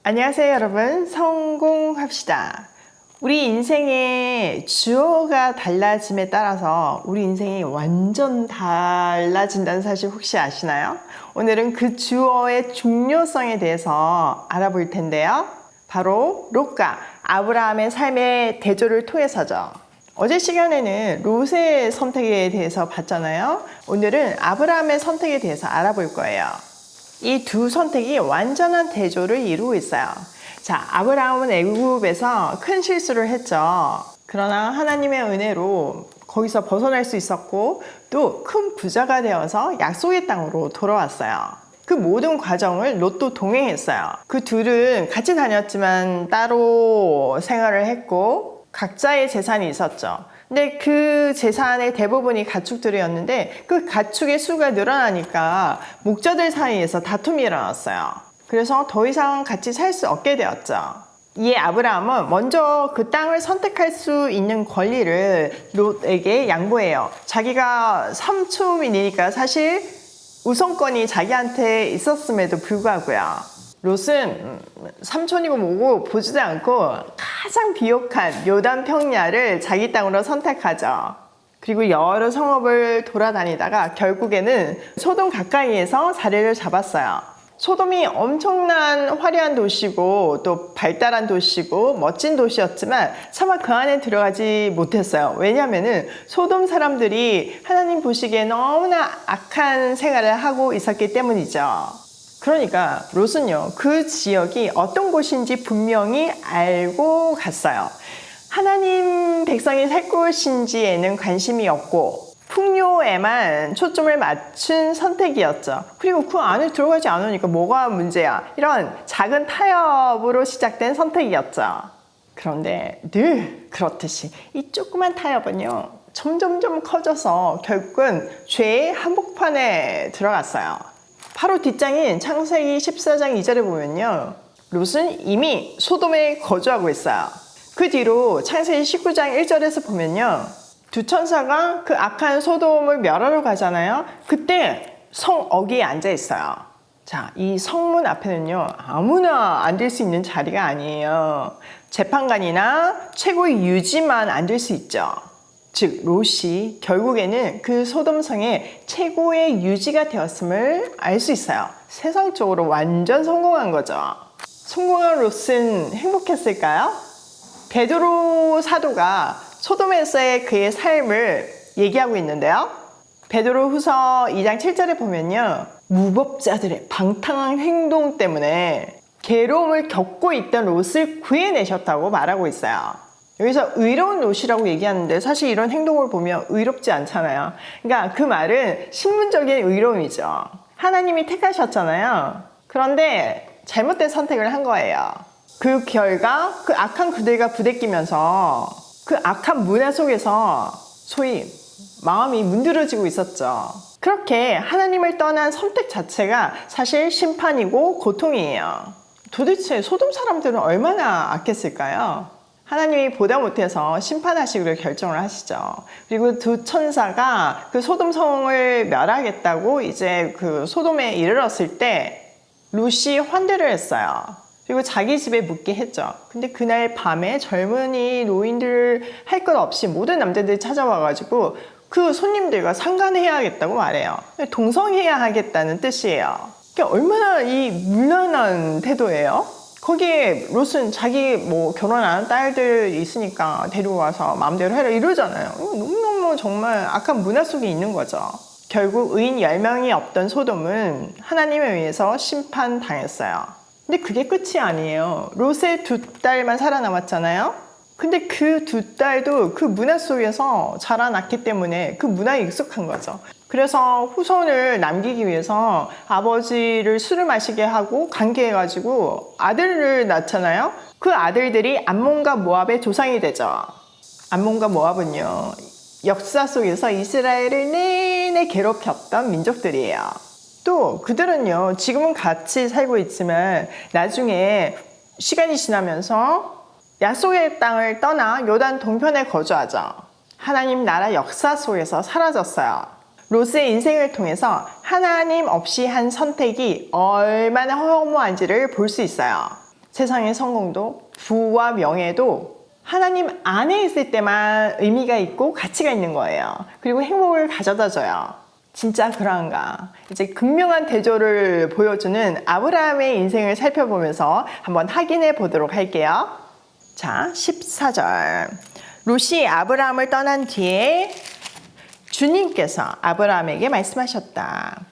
안녕하세요 여러분, 성공합시다. 우리 인생의 주어가 달라짐에 따라서 우리 인생이 완전 달라진다는 사실 혹시 아시나요? 오늘은 그 주어의 중요성에 대해서 알아볼 텐데요. 바로 롯과 아브라함의 삶의 대조를 통해서죠. 어제 시간에는 롯의 선택에 대해서 봤잖아요. 오늘은 아브라함의 선택에 대해서 알아볼 거예요. 이 두 선택이 완전한 대조를 이루고 있어요. 자, 아브라함은 애굽에서 큰 실수를 했죠. 그러나 하나님의 은혜로 거기서 벗어날 수 있었고 또 큰 부자가 되어서 약속의 땅으로 돌아왔어요. 그 모든 과정을 롯도 동행했어요. 그 둘은 같이 다녔지만 따로 생활을 했고 각자의 재산이 있었죠. 근데 그 재산의 대부분이 가축들이었는데 그 가축의 수가 늘어나니까 목자들 사이에서 다툼이 일어났어요. 그래서 더 이상 같이 살 수 없게 되었죠. 이에 아브라함은 먼저 그 땅을 선택할 수 있는 권리를 롯에게 양보해요. 자기가 삼촌이니까 사실 우선권이 자기한테 있었음에도 불구하고요. 롯은 삼촌이고 뭐고 보지도 않고 가장 비옥한 요단 평야를 자기 땅으로 선택하죠. 그리고 여러 성읍을 돌아다니다가 결국에는 소돔 가까이에서 자리를 잡았어요. 소돔이 엄청난 화려한 도시고 또 발달한 도시고 멋진 도시였지만 차마 그 안에 들어가지 못했어요. 왜냐하면 소돔 사람들이 하나님 보시기에 너무나 악한 생활을 하고 있었기 때문이죠. 그러니까 롯은요, 그 지역이 어떤 곳인지 분명히 알고 갔어요. 하나님 백성이 살 곳인지에는 관심이 없고 풍요에만 초점을 맞춘 선택이었죠. 그리고 그 안에 들어가지 않으니까 뭐가 문제야? 이런 작은 타협으로 시작된 선택이었죠. 그런데 늘 그렇듯이 이 조그만 타협은요, 점점점 커져서 결국은 죄의 한복판에 들어갔어요. 바로 뒷장인 창세기 14장 2절에 보면요, 롯은 이미 소돔에 거주하고 있어요. 그 뒤로 창세기 19장 1절에서 보면요, 두 천사가 그 악한 소돔을 멸하러 가잖아요. 그때 성어귀에 앉아 있어요. 자, 이 성문 앞에는요, 아무나 앉을 수 있는 자리가 아니에요. 재판관이나 최고의 유지만 앉을 수 있죠. 즉 롯이 결국에는 그 소돔성의 최고의 유지가 되었음을 알 수 있어요. 세상적으로 완전 성공한 거죠. 성공한 롯은 행복했을까요? 베드로 사도가 소돔에서의 그의 삶을 얘기하고 있는데요. 베드로 후서 2장 7절에 보면요, 무법자들의 방탕한 행동 때문에 괴로움을 겪고 있던 롯을 구해내셨다고 말하고 있어요. 여기서 의로운 롯이라고 얘기하는데 사실 이런 행동을 보면 의롭지 않잖아요. 그러니까 그 말은 신분적인 의로움이죠. 하나님이 택하셨잖아요. 그런데 잘못된 선택을 한 거예요. 그 결과 그 악한 그들과 부대끼면서 그 악한 문화 속에서 소위 마음이 문드러지고 있었죠. 그렇게 하나님을 떠난 선택 자체가 사실 심판이고 고통이에요. 도대체 소돔 사람들은 얼마나 악했을까요? 하나님이 보다 못해서 심판하시기로 결정을 하시죠. 그리고 두 천사가 그 소돔 성을 멸하겠다고 이제 그 소돔에 이르렀을 때 롯이 환대를 했어요. 그리고 자기 집에 묵게 했죠. 근데 그날 밤에 젊은이 노인들 할 것 없이 모든 남자들이 찾아와가지고 그 손님들과 상간해야겠다고 말해요. 동성해야 하겠다는 뜻이에요. 그러니까 얼마나 이 문란한 태도예요? 거기에 롯은 자기 뭐 결혼 안 한 딸들 있으니까 데려와서 마음대로 해라 이러잖아요. 너무너무 정말 악한 문화 속에 있는 거죠. 결국 의인 10명이 없던 소돔은 하나님에 의해서 심판당했어요. 근데 그게 끝이 아니에요. 롯의 두 딸만 살아남았잖아요. 근데 그 두 딸도 그 문화 속에서 자라났기 때문에 그 문화에 익숙한 거죠. 그래서 후손을 남기기 위해서 아버지를 술을 마시게 하고 관계해가지고 아들을 낳잖아요. 그 아들들이 암몬과 모압의 조상이 되죠. 암몬과 모압은요, 역사 속에서 이스라엘을 내내 괴롭혔던 민족들이에요. 또 그들은요, 지금은 같이 살고 있지만 나중에 시간이 지나면서 약속의 땅을 떠나 요단 동편에 거주하죠. 하나님 나라 역사 속에서 사라졌어요. 롯의 인생을 통해서 하나님 없이 한 선택이 얼마나 허무한지를 볼 수 있어요. 세상의 성공도 부와 명예도 하나님 안에 있을 때만 의미가 있고 가치가 있는 거예요. 그리고 행복을 가져다 줘요. 진짜 그런가? 이제 극명한 대조를 보여주는 아브라함의 인생을 살펴보면서 한번 확인해 보도록 할게요. 자, 14절. 롯이 아브라함을 떠난 뒤에 주님께서 아브라함에게 말씀하셨다.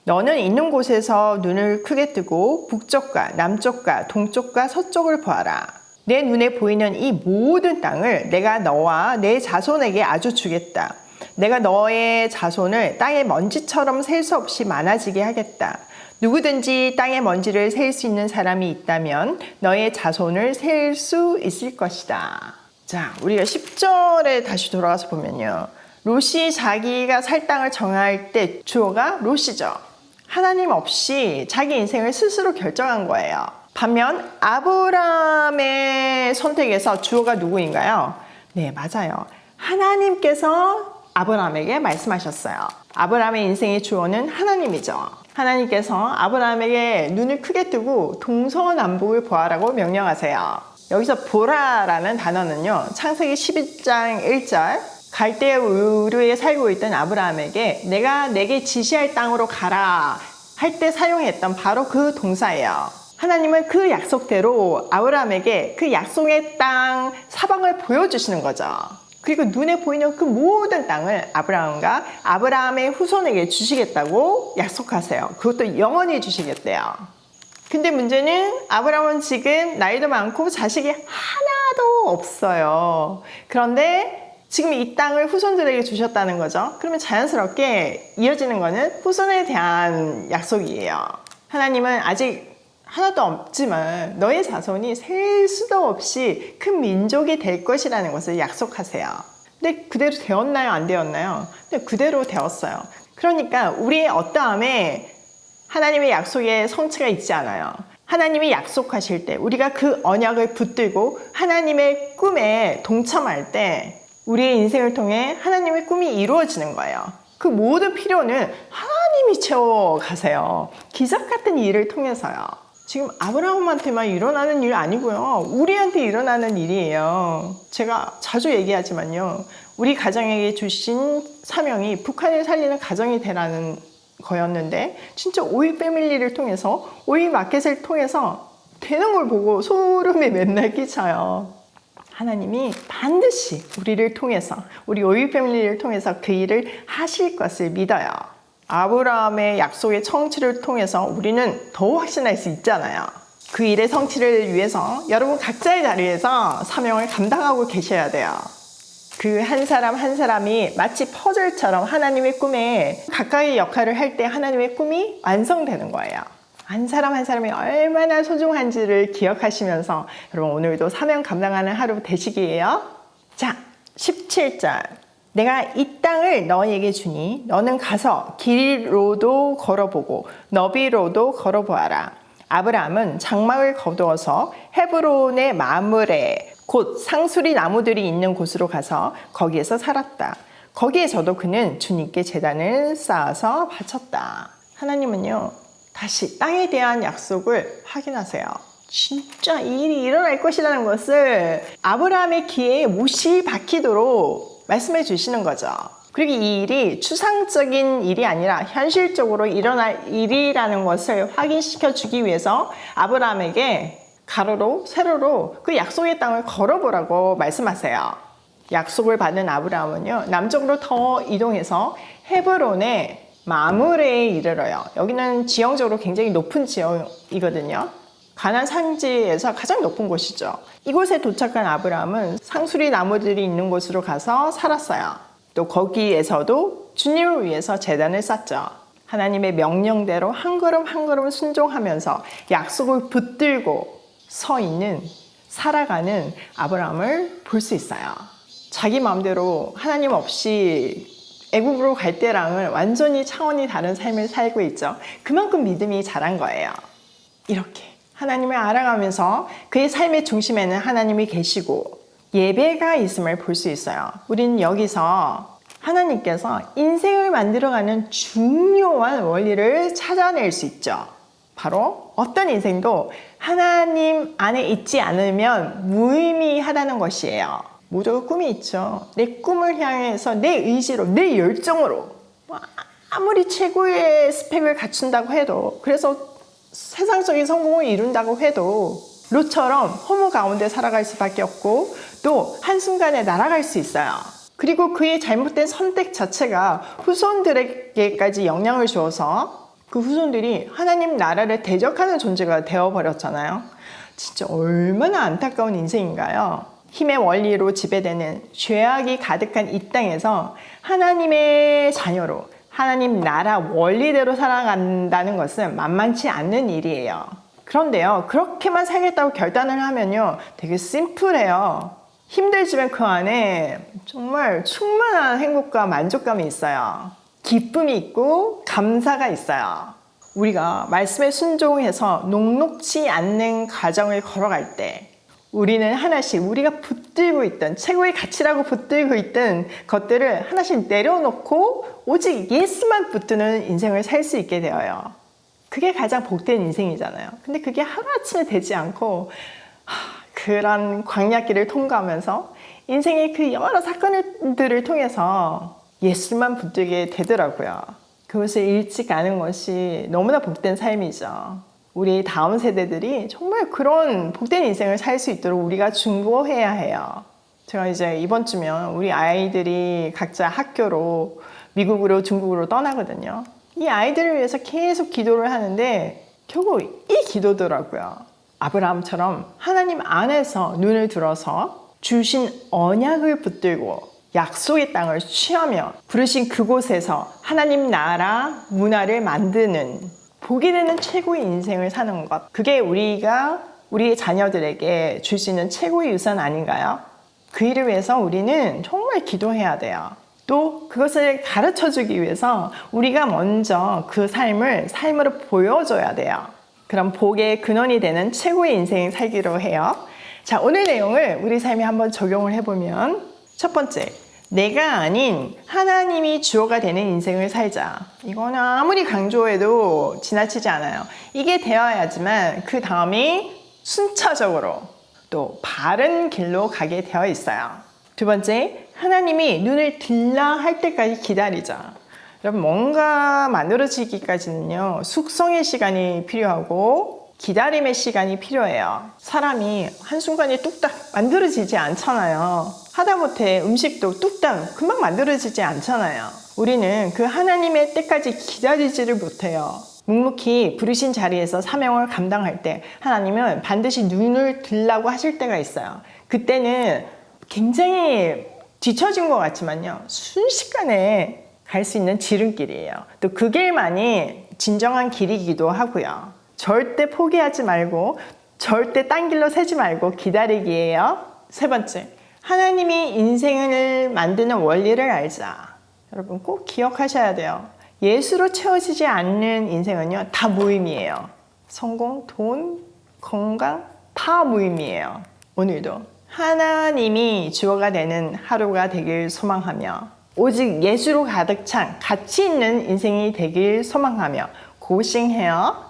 너는 있는 곳에서 눈을 크게 뜨고 북쪽과 남쪽과 동쪽과 서쪽을 보아라. 내 눈에 보이는 이 모든 땅을 내가 너와 내 자손에게 아주 주겠다. 내가 너의 자손을 땅의 먼지처럼 셀 수 없이 많아지게 하겠다. 누구든지 땅의 먼지를 셀 수 있는 사람이 있다면 너의 자손을 셀 수 있을 것이다. 자, 우리가 10절에 다시 돌아가서 보면요. 롯이 자기가 살 땅을 정할 때 주어가 롯이죠. 하나님 없이 자기 인생을 스스로 결정한 거예요. 반면 아브라함의 선택에서 주어가 누구인가요? 네, 맞아요. 하나님께서 아브라함에게 말씀하셨어요. 아브라함의 인생의 주어는 하나님이죠. 하나님께서 아브라함에게 눈을 크게 뜨고 동서남북을 보아라고 명령하세요. 여기서 보라라는 단어는요, 창세기 12장 1절 갈대 우르에 살고 있던 아브라함에게 내가 내게 지시할 땅으로 가라 할 때 사용했던 바로 그 동사예요. 하나님은 그 약속대로 아브라함에게 그 약속의 땅 사방을 보여주시는 거죠. 그리고 눈에 보이는 그 모든 땅을 아브라함과 아브라함의 후손에게 주시겠다고 약속하세요. 그것도 영원히 주시겠대요. 근데 문제는 아브라함은 지금 나이도 많고 자식이 하나도 없어요. 그런데 지금 이 땅을 후손들에게 주셨다는 거죠. 그러면 자연스럽게 이어지는 거는 후손에 대한 약속이에요. 하나님은 아직 하나도 없지만 너의 자손이 셀 수도 없이 큰 민족이 될 것이라는 것을 약속하세요. 근데 그대로 되었나요? 안 되었나요? 근데 그대로 되었어요. 그러니까 우리의 어떠함에 하나님의 약속에 성취가 있지 않아요. 하나님이 약속하실 때 우리가 그 언약을 붙들고 하나님의 꿈에 동참할 때 우리의 인생을 통해 하나님의 꿈이 이루어지는 거예요. 그 모든 필요는 하나님이 채워가세요. 기적 같은 일을 통해서요. 지금 아브라함한테만 일어나는 일 아니고요. 우리한테 일어나는 일이에요. 제가 자주 얘기하지만요. 우리 가정에게 주신 사명이 북한을 살리는 가정이 되라는 거였는데 진짜 오이 패밀리를 통해서 오이 마켓을 통해서 되는 걸 보고 소름이 맨날 끼쳐요. 하나님이 반드시 우리를 통해서 우리 오이 패밀리를 통해서 그 일을 하실 것을 믿어요. 아브라함의 약속의 성취를 통해서 우리는 더 확신할 수 있잖아요. 그 일의 성취를 위해서 여러분 각자의 자리에서 사명을 감당하고 계셔야 돼요. 그 한 사람 한 사람이 마치 퍼즐처럼 하나님의 꿈에 가까이 역할을 할 때 하나님의 꿈이 완성되는 거예요. 한 사람 한 사람이 얼마나 소중한지를 기억하시면서 여러분 오늘도 사명 감당하는 하루 되시기예요. 자, 17절. 내가 이 땅을 너에게 주니 너는 가서 길로도 걸어보고 너비로도 걸어보아라. 아브라함은 장막을 거두어서 헤브론의 마므레 곧 상수리 나무들이 있는 곳으로 가서 거기에서 살았다. 거기에서도 그는 주님께 제단을 쌓아서 바쳤다. 하나님은요, 다시 땅에 대한 약속을 확인하세요. 진짜 이 일이 일어날 것이라는 것을 아브라함의 귀에 못이 박히도록 말씀해 주시는 거죠. 그리고 이 일이 추상적인 일이 아니라 현실적으로 일어날 일이라는 것을 확인시켜 주기 위해서 아브라함에게 가로로 세로로 그 약속의 땅을 걸어보라고 말씀하세요. 약속을 받은 아브라함은요, 남쪽으로 더 이동해서 헤브론의 마므레에 이르러요. 여기는 지형적으로 굉장히 높은 지형이거든요. 가나안 산지에서 가장 높은 곳이죠. 이곳에 도착한 아브라함은 상수리 나무들이 있는 곳으로 가서 살았어요. 또 거기에서도 주님을 위해서 제단을 쌓죠. 하나님의 명령대로 한 걸음 한 걸음 순종하면서 약속을 붙들고 서 있는, 살아가는 아브라함을 볼 수 있어요. 자기 마음대로 하나님 없이 애국으로 갈 때랑은 완전히 차원이 다른 삶을 살고 있죠. 그만큼 믿음이 자란 거예요. 이렇게 하나님을 알아가면서 그의 삶의 중심에는 하나님이 계시고 예배가 있음을 볼 수 있어요. 우리는 여기서 하나님께서 인생을 만들어가는 중요한 원리를 찾아낼 수 있죠. 바로 어떤 인생도 하나님 안에 있지 않으면 무의미하다는 것이에요. 모두가 꿈이 있죠. 내 꿈을 향해서 내 의지로, 내 열정으로 아무리 최고의 스펙을 갖춘다고 해도, 그래서 세상적인 성공을 이룬다고 해도 롯처럼 허무 가운데 살아갈 수밖에 없고 또 한순간에 날아갈 수 있어요. 그리고 그의 잘못된 선택 자체가 후손들에게까지 영향을 주어서 그 후손들이 하나님 나라를 대적하는 존재가 되어버렸잖아요. 진짜 얼마나 안타까운 인생인가요? 힘의 원리로 지배되는 죄악이 가득한 이 땅에서 하나님의 자녀로 하나님 나라 원리대로 살아간다는 것은 만만치 않는 일이에요. 그런데요, 그렇게만 살겠다고 결단을 하면요, 되게 심플해요. 힘들지만 그 안에 정말 충만한 행복과 만족감이 있어요. 기쁨이 있고 감사가 있어요. 우리가 말씀에 순종해서 녹록지 않는 과정을 걸어갈 때 우리는 하나씩 우리가 붙들고 있던 최고의 가치라고 붙들고 있던 것들을 하나씩 내려놓고 오직 예수만 붙드는 인생을 살 수 있게 되어요. 그게 가장 복된 인생이잖아요. 근데 그게 하루아침에 되지 않고 그런 광야길을 통과하면서 인생의 그 여러 사건들을 통해서 예수만 붙들게 되더라고요. 그것을 일찍 아는 것이 너무나 복된 삶이죠. 우리 다음 세대들이 정말 그런 복된 인생을 살 수 있도록 우리가 중보해야 해요. 제가 이제 이번 주면 우리 아이들이 각자 학교로 미국으로 중국으로 떠나거든요. 이 아이들을 위해서 계속 기도를 하는데 결국 이 기도더라고요. 아브라함처럼 하나님 안에서 눈을 들어서 주신 언약을 붙들고 약속의 땅을 취하며 부르신 그곳에서 하나님 나라 문화를 만드는 복이 되는 최고의 인생을 사는 것, 그게 우리가 우리 자녀들에게 줄 수 있는 최고의 유산 아닌가요? 그 일을 위해서 우리는 정말 기도해야 돼요. 또 그것을 가르쳐주기 위해서 우리가 먼저 그 삶을 삶으로 보여줘야 돼요. 그럼 복의 근원이 되는 최고의 인생 살기로 해요. 자, 오늘 내용을 우리 삶에 한번 적용을 해보면, 첫 번째, 내가 아닌 하나님이 주어가 되는 인생을 살자. 이거는 아무리 강조해도 지나치지 않아요. 이게 되어야지만 그 다음이 순차적으로 또 바른 길로 가게 되어 있어요. 두 번째, 하나님이 눈을 들라 할 때까지 기다리자. 여러분, 뭔가 만들어지기까지는요, 숙성의 시간이 필요하고 기다림의 시간이 필요해요. 사람이 한순간에 뚝딱 만들어지지 않잖아요. 하다못해 음식도 뚝딱 금방 만들어지지 않잖아요. 우리는 그 하나님의 때까지 기다리지를 못해요. 묵묵히 부르신 자리에서 사명을 감당할 때 하나님은 반드시 눈을 들라고 하실 때가 있어요. 그때는 굉장히 뒤처진 것 같지만요, 순식간에 갈 수 있는 지름길이에요. 또 그 길만이 진정한 길이기도 하고요. 절대 포기하지 말고 절대 딴 길로 새지 말고 기다리기예요. 세 번째, 하나님이 인생을 만드는 원리를 알자. 여러분 꼭 기억하셔야 돼요. 예수로 채워지지 않는 인생은요, 다 무의미해요. 성공, 돈, 건강 다 무의미해요. 오늘도 하나님이 주어가 되는 하루가 되길 소망하며 오직 예수로 가득 찬 가치 있는 인생이 되길 소망하며 고싱해요.